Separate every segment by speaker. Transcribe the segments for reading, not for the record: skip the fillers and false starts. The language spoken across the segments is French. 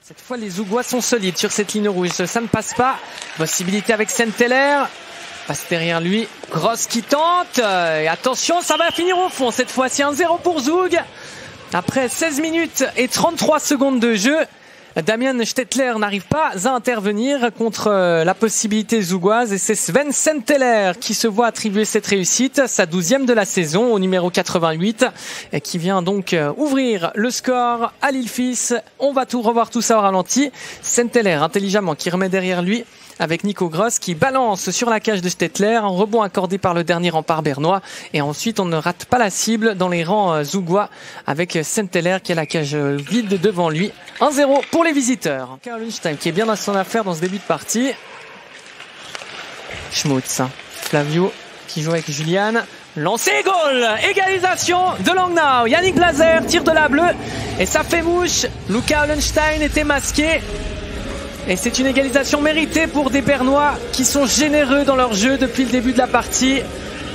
Speaker 1: Cette fois, les Zougois sont solides sur cette ligne rouge. Ça ne passe pas. Possibilité avec Saint-Hilaire. Passe derrière lui. Gross qui tente. Et attention, ça va finir au fond. Cette fois-ci, 1-0 pour Zoug. Après 16 minutes et 33 secondes de jeu, Damian Stettler n'arrive pas à intervenir contre la possibilité zougoise. Et c'est Sven Saint-Hilaire qui se voit attribuer cette réussite, sa 12e de la saison au numéro 88, et qui vient donc ouvrir le score à l'Ilfis. On va revoir tout ça au ralenti. Saint-Hilaire intelligemment qui remet derrière lui avec Nico Gross qui balance sur la cage de Stettler, un rebond accordé par le dernier rempart bernois, et ensuite on ne rate pas la cible dans les rangs zougois avec Saint-Hilaire qui a la cage vide devant lui. 1-0 pour les visiteurs. Karl Lundstein qui est bien dans son affaire dans ce début de partie. Schmutz, Flavio qui joue avec Julian. Lancé, goal! Égalisation de Langnau. Yannick Blazer tire de la bleue et ça fait mouche. Luca Lundstein était masqué. Et c'est une égalisation méritée pour des Bernois qui sont généreux dans leur jeu depuis le début de la partie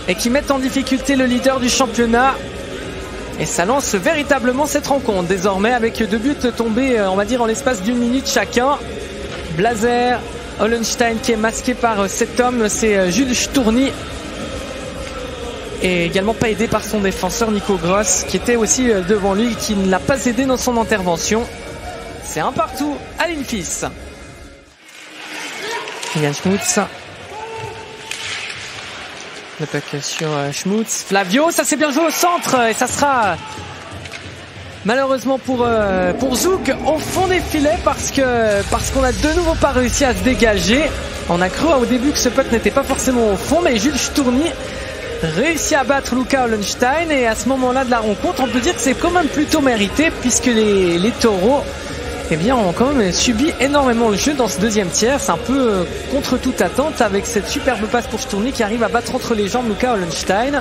Speaker 1: et qui mettent en difficulté le leader du championnat. Et ça lance véritablement cette rencontre désormais avec 2 buts tombés, on va dire, en l'espace d'1 minute chacun. Blazer, Hollenstein qui est masqué par cet homme, c'est Jules Stourny. Et également pas aidé par son défenseur Nico Gross qui était aussi devant lui, qui ne l'a pas aidé dans son intervention. C'est un partout à l'Ilfis. Yann Schmutz. Le puck sur Schmutz. Flavio, ça s'est bien joué au centre et ça sera malheureusement pour Zoug au fond des filets parce qu'on a de nouveau pas réussi à se dégager. On a cru au début que ce puck n'était pas forcément au fond, mais Jules Stourny réussit à battre Luca Hollenstein et à ce moment-là de la rencontre, on peut dire que c'est quand même plutôt mérité puisque les taureaux ont quand même subi énormément le jeu dans ce deuxième tiers. C'est un peu contre toute attente avec cette superbe passe pour Stourny qui arrive à battre entre les jambes Luca Hollenstein.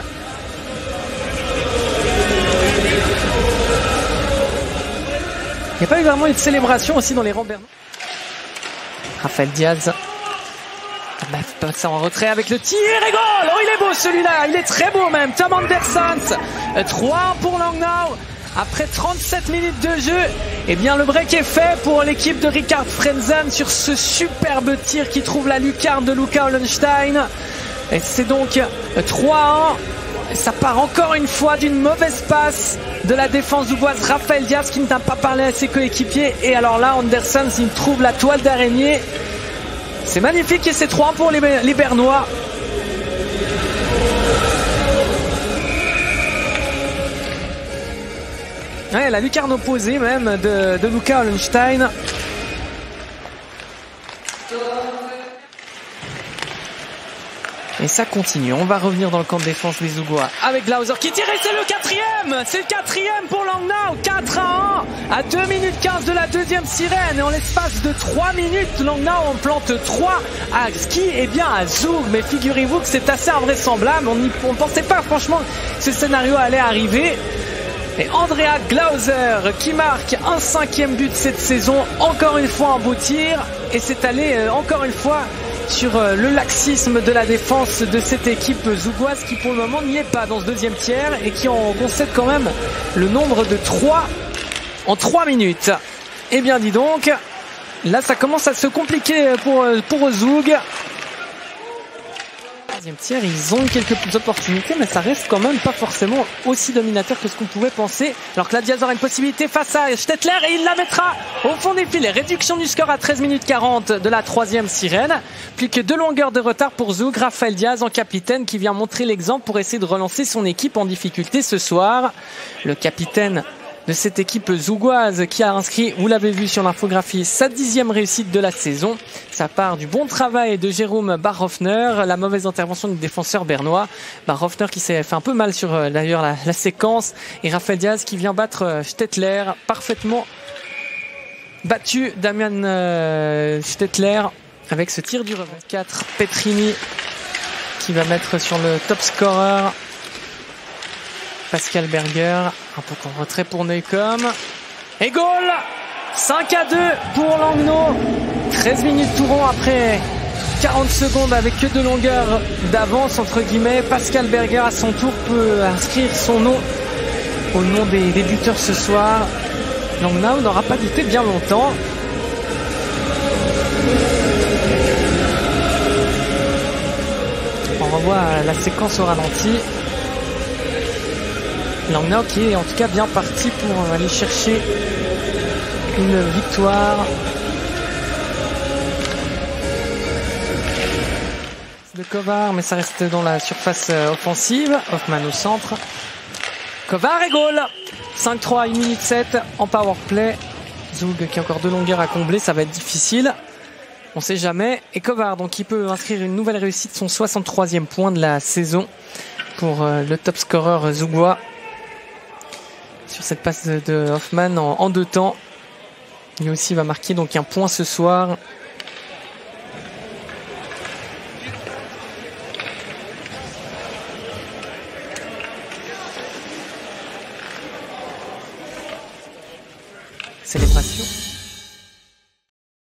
Speaker 1: Il n'y a pas eu vraiment une célébration aussi dans les rangs bernois. Raphaël Diaz passe en retrait avec le tir et goal. Oh, il est beau celui-là, il est très beau même. Tom Andersons, 3-1 pour Langnau. Après 37 minutes de jeu, le break est fait pour l'équipe de Richard Frenzen sur ce superbe tir qui trouve la lucarne de Luca Hollenstein. Et c'est donc 3-1. Ça part encore une fois d'une mauvaise passe de la défense zougoise. Raphaël Diaz qui n'a pas parlé à ses coéquipiers. Et alors là, Andersons, il trouve la toile d'araignée. C'est magnifique et c'est 3-1 pour les Bernois. Ouais, la lucarne opposée même de Luca Hollenstein. Et ça continue. On va revenir dans le camp de défense des Zougois avec Glauser qui tire et c'est le 4e. C'est le 4e pour Langnau. 4-1 à 2 minutes 15 de la deuxième sirène. Et en l'espace de 3 minutes, Langnau en plante 3 à ski et bien à Zoug. Mais figurez-vous que c'est assez invraisemblable. On ne pensait pas franchement que ce scénario allait arriver. Et Andrea Glauser qui marque un 5e but cette saison, encore une fois un beau tir, et c'est allé encore une fois sur le laxisme de la défense de cette équipe zougoise qui pour le moment n'y est pas dans ce deuxième tiers et qui en concède quand même le nombre de 3 en 3 minutes. Eh bien dis donc, là ça commence à se compliquer pour Zoug. Deuxième tiers, ils ont eu quelques opportunités, mais ça reste quand même pas forcément aussi dominateur que ce qu'on pouvait penser. Alors que la Diaz aura une possibilité face à Stettler et il la mettra au fond des filets. Réduction du score à 13 minutes 40 de la 3e sirène. Plus que 2 longueurs de retard pour Zoug. Raphaël Diaz en capitaine qui vient montrer l'exemple pour essayer de relancer son équipe en difficulté ce soir. Le capitaine de cette équipe zougoise qui a inscrit, vous l'avez vu sur l'infographie, sa 10e réussite de la saison. Ça part du bon travail de Jérôme Barhoffner, la mauvaise intervention du défenseur bernois. Barhoffner qui s'est fait un peu mal sur d'ailleurs la séquence. Et Raphaël Diaz qui vient battre Stettler, parfaitement battu Damian Stettler avec ce tir du revers. 4, Petrini qui va mettre sur le top scorer. Pascal Berger, un peu en retrait pour Neukom. Et goal 5-2 pour Langnau. 13 minutes tout rond après 40 secondes avec que de longueur d'avance entre guillemets. Pascal Berger à son tour peut inscrire son nom au nom des buteurs ce soir. Langnau n'aura pas douté bien longtemps. On revoit la séquence au ralenti. Langnau qui est en tout cas bien parti pour aller chercher une victoire. De Kovar, mais ça reste dans la surface offensive. Hoffman au centre. Kovar et goal. 5-3 à 1 minute 7 en powerplay. Zug qui a encore 2 longueurs à combler, ça va être difficile. On sait jamais. Et Kovar donc qui peut inscrire une nouvelle réussite, son 63e point de la saison pour le top scorer zougois. Sur cette passe de Hoffman en 2 temps. Lui aussi va marquer donc un point ce soir.